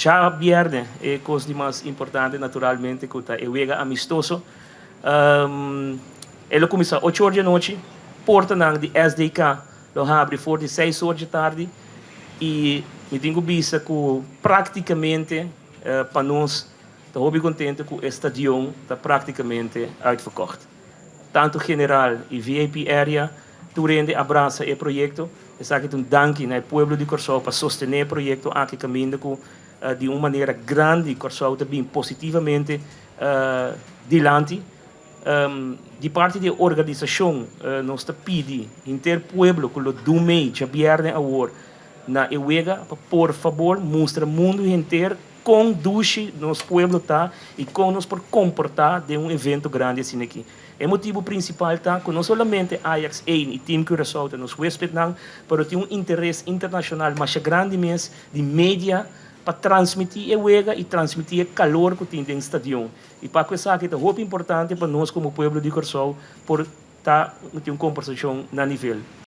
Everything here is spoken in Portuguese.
já viernes é coisa mais importante naturalmente que tá juega amistoso. Ele começa 8 horas da noite, porta não de SDK, lo abre por 6 horas da tarde e me tenho visto que praticamente para nós estou bem contente que o estádio está praticamente uitverkocht. Tanto general e VIP area, tu rende abraça o projeto. Eu sei que um danke ao povo de Corsol para sostener o projeto aqui caminho de uma maneira grande, Corsol também positivamente dilante. De parte da organização, nós pedimos interpueblo que o domingo, já viernes agora, na EUEGA, por favor, mostra o mundo inteiro conduz nosso pueblo tá e como nos por comportar de evento grande assim aqui. O motivo principal tá que não somente Ajax 1 e Team Curaçao nos respeitam, mas tem interesse internacional mais grande mesmo de mídia para transmitir a UEGA e transmitir o calor que tem no estádio. E para isso aqui é muito importante para nós como pueblo de Curaçao por ter uma conversação na nível.